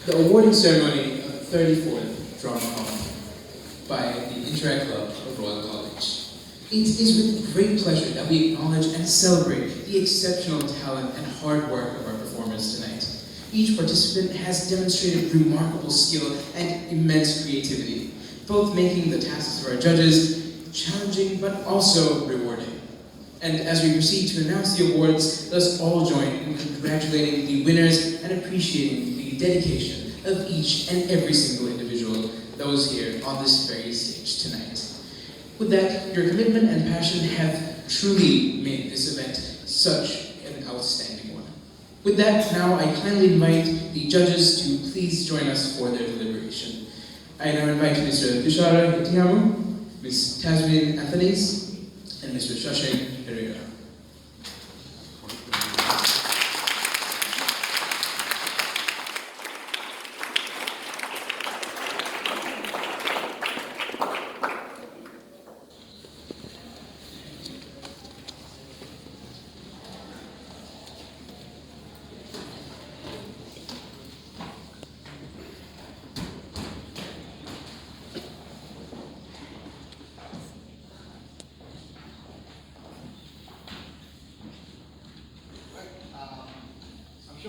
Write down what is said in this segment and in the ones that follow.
The awarding ceremony of the 34th Drama Hall by the Interact Club of Royal College. It is with great pleasure that we acknowledge and celebrate the exceptional talent and hard work of our performers tonight. Each participant has demonstrated remarkable skill and immense creativity, both making the tasks of our judges challenging but also rewarding. And as we proceed to announce the awards, let us all join in congratulating the winners and appreciating the dedication of each and every single individual that was here on this very stage tonight. With that, your commitment and passion have truly made this event such an outstanding one. With that, now I kindly invite the judges to please join us for their deliberation. I now invite Mr. Thushara Hettihamu, Ms. Tasmin Anthonisz, and Mr. Sashane Perera.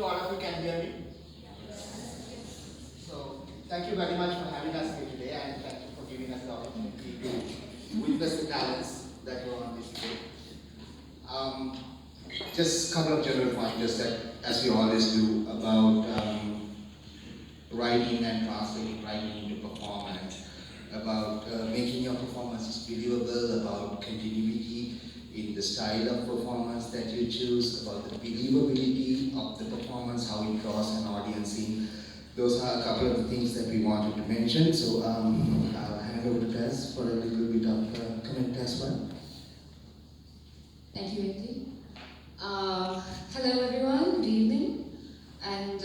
All of you can hear me? So, thank you very much for having us here today, and thank you for giving us the opportunity to witness the talents that were on display. Just a couple of general pointers that, as we always do, about writing and translating writing into performance, about making your performances believable, about continuity in the style of performance that you choose, about the believability of the performance, how it draws an audience in. Those are a couple of the things that we wanted to mention. So I'll hand over to Tess for a little bit of comment as well. Thank you, Wendy. Hello everyone, good evening. And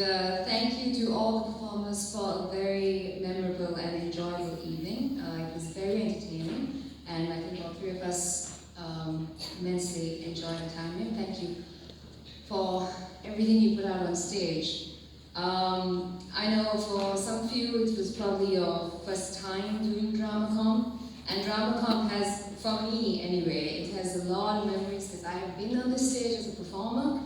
thank you to all the performers for a very memorable and enjoyable evening. It was very entertaining, and I think all three of us immensely enjoyed the time. Thank you for everything you put out on stage. I know for some of you it was probably your first time doing DramaCon, and DramaCon has, for me anyway, it has a lot of memories because I have been on this stage as a performer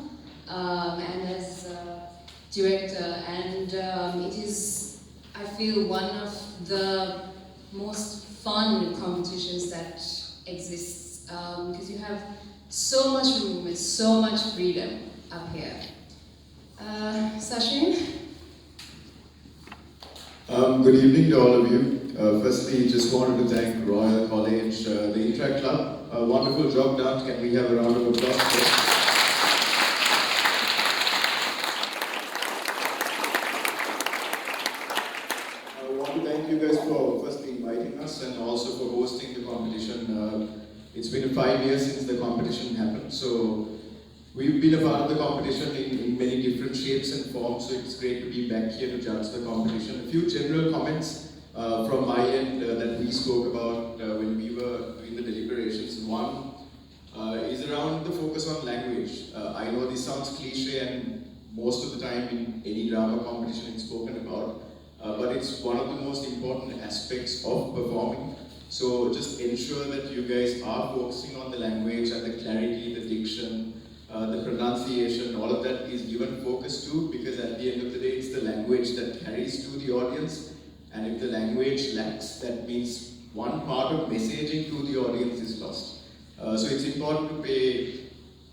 and as a director, and it is, I feel, one of the most fun competitions that exists. Because you have so much room and so much freedom up here. Sashane? Good evening to all of you. Firstly, just wanted to thank Royal College, the Interact Club. A wonderful job done. Can we have a round of applause? I want to thank you guys for firstly inviting us and also for hosting the competition. It's been 5 years since the competition happened, so we've been a part of the competition in many different shapes and forms, so it's great to be back here to judge the competition. A few general comments from my end that we spoke about when we were doing the deliberations. One is around the focus on language. I know this sounds cliche and most of the time in any drama competition it's spoken about, but it's one of the most important aspects of performing. So just ensure that you guys are focusing on the language and the clarity, the diction, the pronunciation, all of that is given focus to, because at the end of the day it's the language that carries to the audience, and if the language lacks, that means one part of messaging to the audience is lost. So it's important to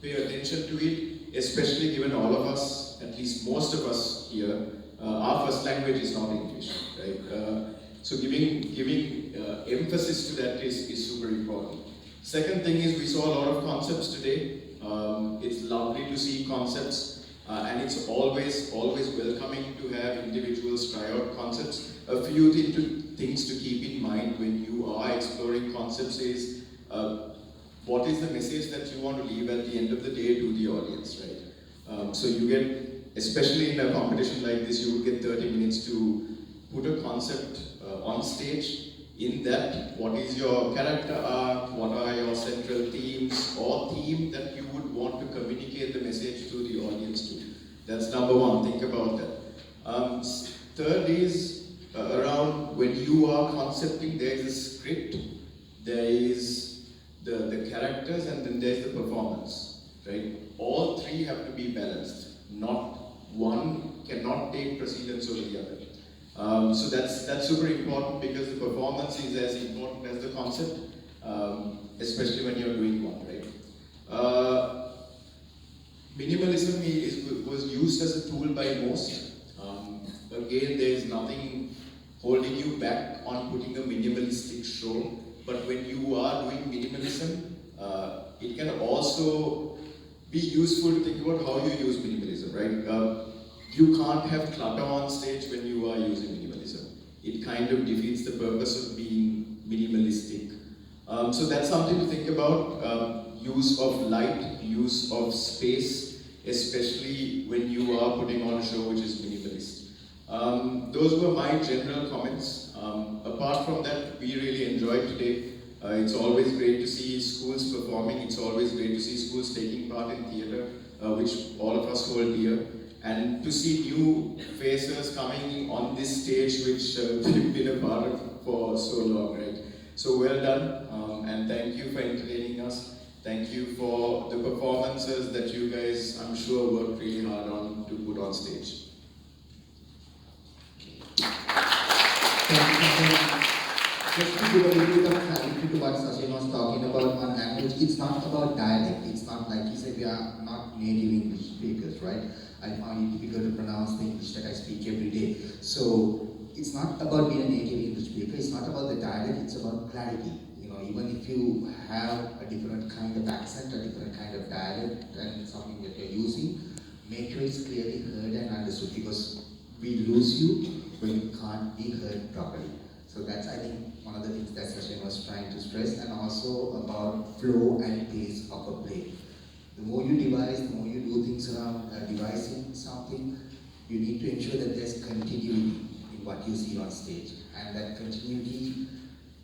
pay attention to it, especially given all of us, at least most of us here, our first language is not English, right? So giving emphasis to that is super important. Second thing is, we saw a lot of concepts today. It's lovely to see concepts, and it's always welcoming to have individuals try out concepts. A few things to keep in mind when you are exploring concepts is, what is the message that you want to leave at the end of the day to the audience, right? So you get, especially in a competition like this, you would get 30 minutes to put a concept on stage. In that, what is your character arc, what are your central themes or theme that you would want to communicate the message to the audience to? That's number one, think about that. Third is around when you are concepting, there is a script, there is the characters, and then there's the performance, right? All three have to be balanced. Not one cannot take precedence over the other. So that's super important because the performance is as important as the concept, especially when you're doing one, right? Minimalism was used as a tool by most. Again, there is nothing holding you back on putting a minimalistic show, but when you are doing minimalism, it can also be useful to think about how you use minimalism, right? You can't have clutter on stage when you are using minimalism. It kind of defeats the purpose of being minimalistic. So that's something to think about. Use of light, use of space, especially when you are putting on a show which is minimalist. Those were my general comments. Apart from that, we really enjoyed today. It's always great to see schools performing. It's always great to see schools taking part in theatre, which all of us hold dear. And to see new faces coming on this stage, which we've been a part of for so long, right? So well done, and thank you for entertaining us. Thank you for the performances that you guys, I'm sure, worked really hard on to put on stage. Just to give a little bit of clarity to what Sashane was talking about on language, it's not about dialect. It's not like he said we are not native English speakers, right? I find it difficult to pronounce the English that I speak every day. So it's not about being a native English speaker. It's not about the dialect. It's about clarity. You know, even if you have a different kind of accent, a different kind of dialect, and something that you're using, make sure it's clearly heard and understood, because we lose you when you can't be heard properly. So that's, I think, one of the things that Sashane was trying to stress, and also about flow and pace of a play. The more you devise, the more you do things around devising something, you need to ensure that there's continuity in what you see on stage. And that continuity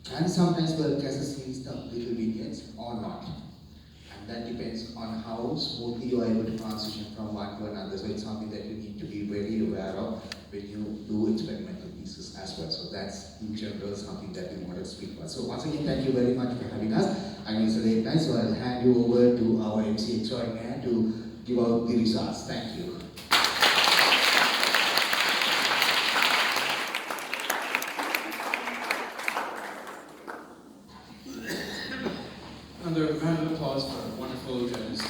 can sometimes work as a series of little vignettes or not. And that depends on how smoothly you are able to transition from one to another. So it's something that you need to be very aware of when you do experimental pieces as well. So that's in general something that we wanted to speak about. So once again, thank you very much for having us. I know it's a late night, so I'll hand you over to our MC extraordinaire to give out the results. Thank you. Another round of applause for our wonderful judges.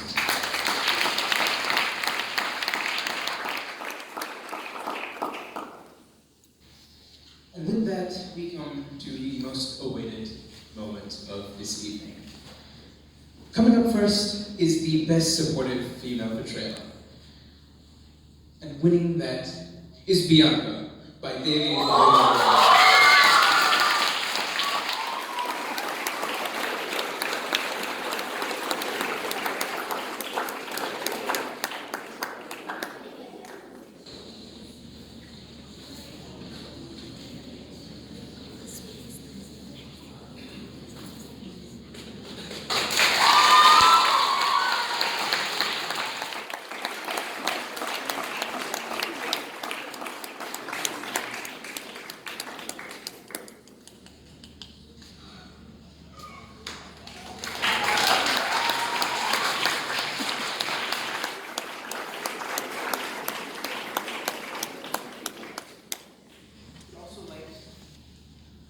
And with that, we come to the most awaited moment of this evening. Coming up first is the Best Supportive Female Portrayal. And winning that is Bianca by Devi.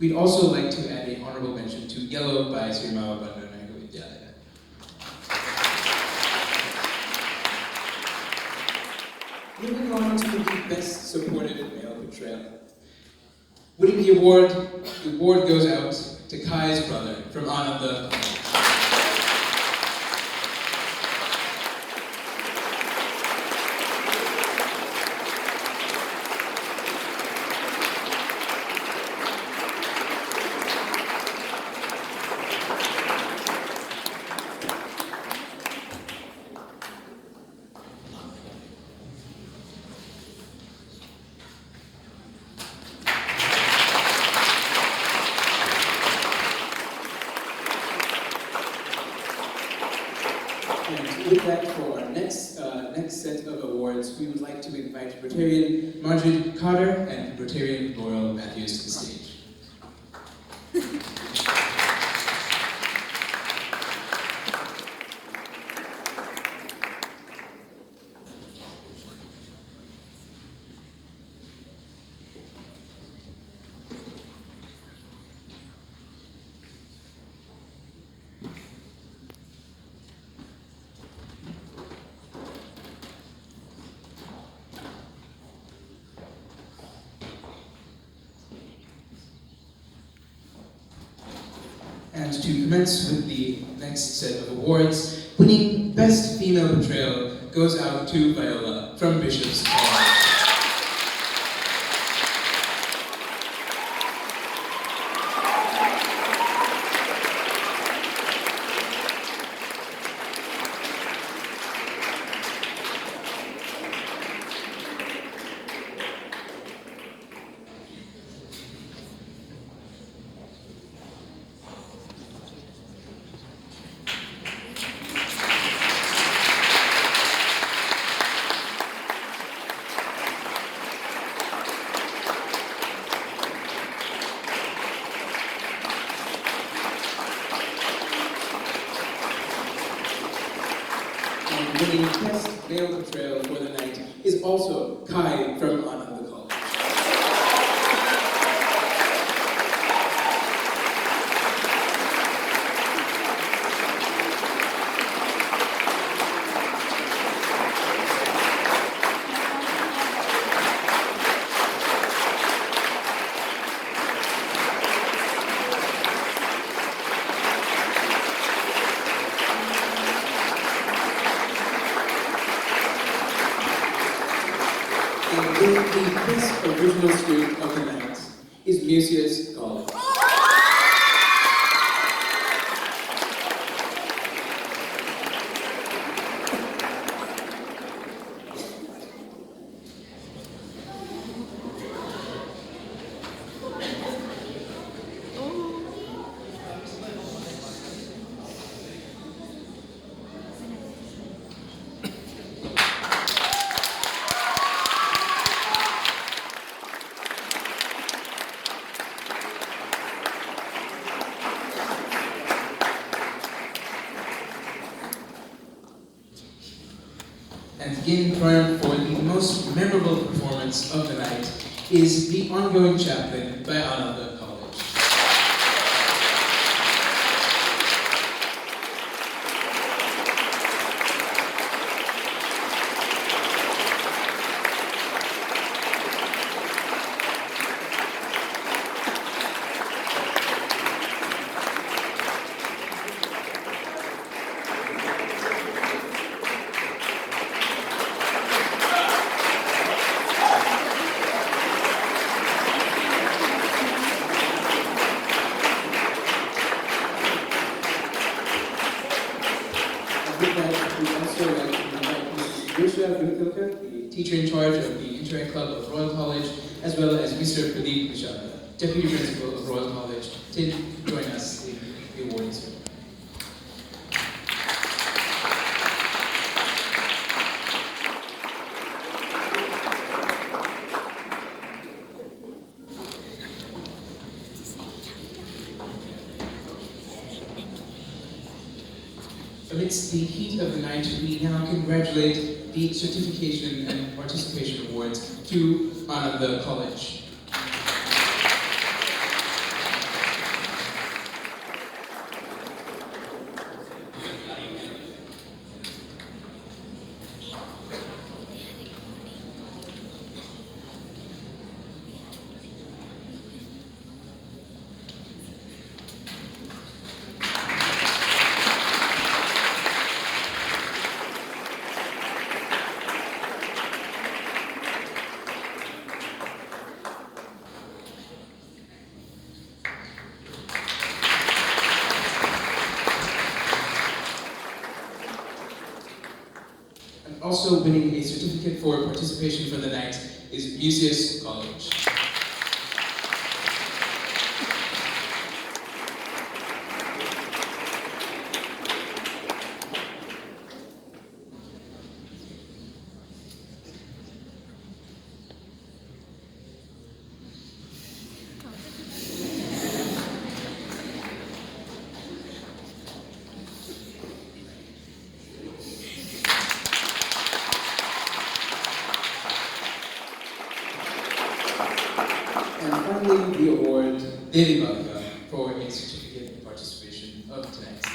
We'd also like to add an honorable mention to Yellow by Sirimavo, Bandaranaike, Vidyalaya. Moving on to the Best Supportive Male Portrayal. Winning the award goes out to Kai's brother from Ananda. like to invite Rotarian Margaret Carter and Rotarian Laurel Matthews to the stage. And to commence with the next set of awards, winning Best Female Portrayal goes out to Viola from Bishop's College. Winning Best Male Portrayal for the night is also Kai from Ananda College. The best original student of the night is Musaeus College. And in triumph for the most memorable performance of the night is The Ongoing Chaplain by Ananda College. The teacher in charge of the Interact Club of Royal College, as well as Mr. Pradeep Vijaya, Deputy Principal of Royal College, to join us in the awarding ceremony. Amidst the heat of the night, we now congratulate the certification and participation awards to Ananda College. Also winning a certificate for participation for the night is Musaeus College. finally the award Devi Balika for a certificate of participation of tonight's.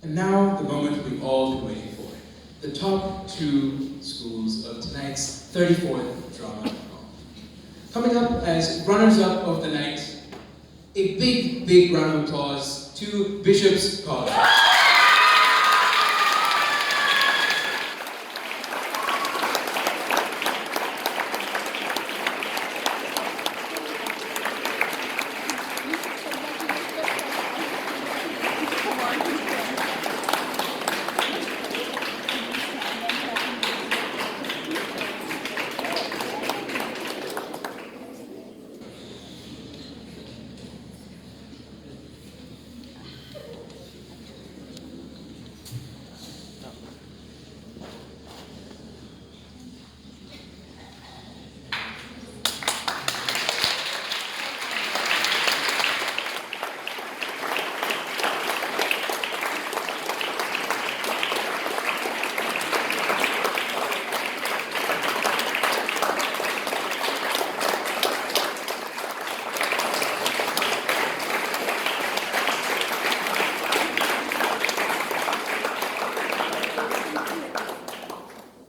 And now, the moment we've all been waiting for. The top two schools of tonight's 34th drama hall. Coming up as runners-up of the night, a big, big round of applause to Bishop's College.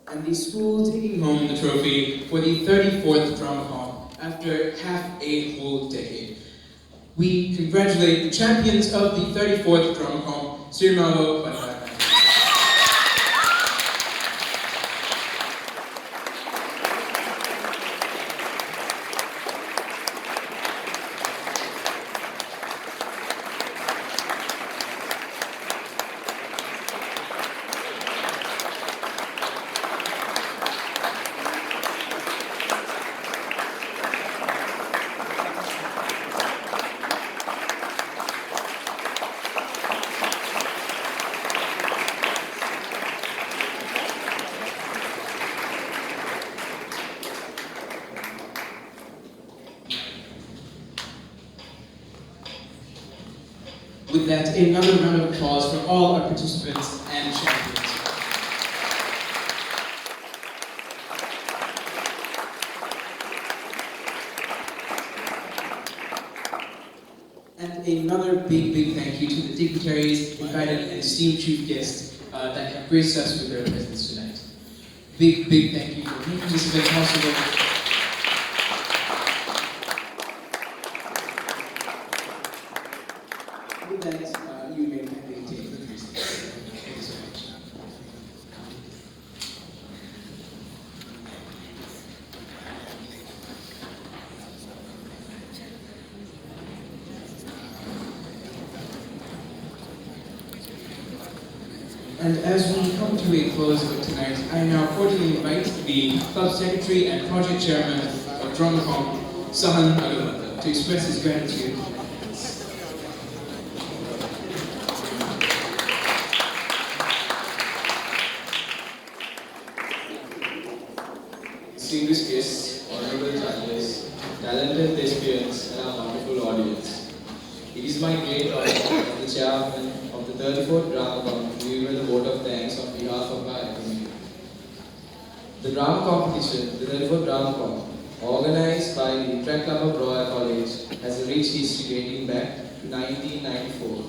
And the school taking home the trophy for the 34th drama hall after half a whole decade. We congratulate the champions of the 34th drama hall, Sirimavo, Bandaranaike. With that, another round of applause for all our participants and champions. And another big, big thank you to the dignitaries, invited and esteemed chief guests that have graced us with their presence tonight. Big, big thank you for making this event possible. You may kindly take the three seats. Thank you so much. And as we come to a close of tonight, I now cordially invite the club secretary and project chairman of Drama Hall, Sashane, to express his gratitude. Distinguished guests, honorable judges, talented thespians, and our wonderful audience. It is my great honor as the chairman of the 34th Drama Company to deliver the vote of thanks on behalf of our community. The drama competition, the 34th Drama Company, organized by the Interact Club of Royal College, has a rich history dating back to 1994.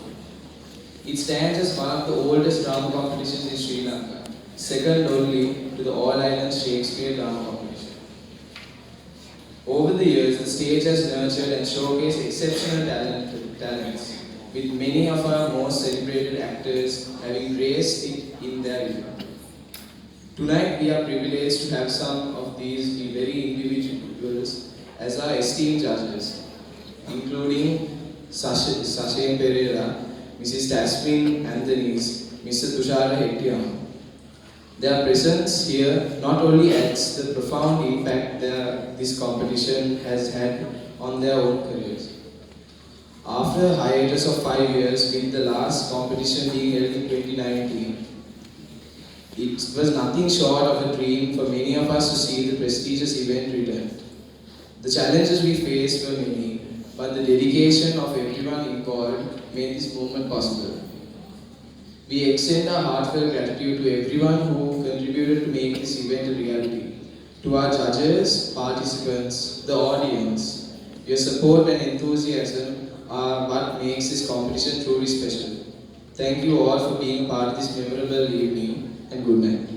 It stands as one of the oldest drama competitions in Sri Lanka, second only to the All-Island Shakespeare drama competition. Over the years, the stage has nurtured and showcased exceptional talents, with many of our most celebrated actors having graced it in their era. Tonight, we are privileged to have some of these very individuals as our esteemed judges, including Sashane Perera, Mrs. Tasmin, Anthonisz, Mr. Thushara, Hettihamu. Their presence here not only adds the profound impact this competition has had on their own careers. After a hiatus of 5 years, with the last competition being held in 2019, it was nothing short of a dream for many of us to see the prestigious event return. The challenges we faced were many, but the dedication of everyone involved made this moment possible. We extend our heartfelt gratitude to everyone who contributed to make this event a reality. To our judges, participants, the audience, your support and enthusiasm are what makes this competition truly special. Thank you all for being a part of this memorable evening, and good night.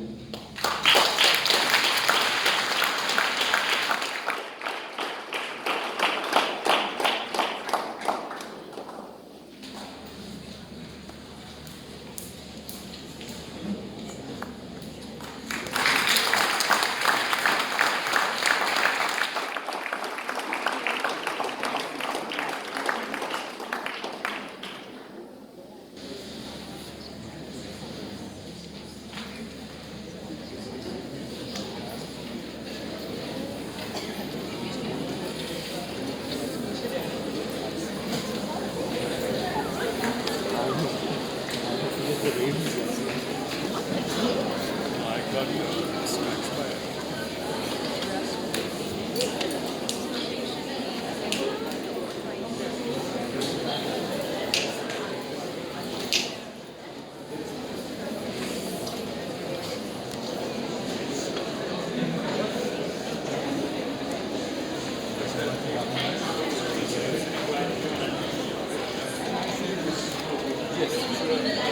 Yes.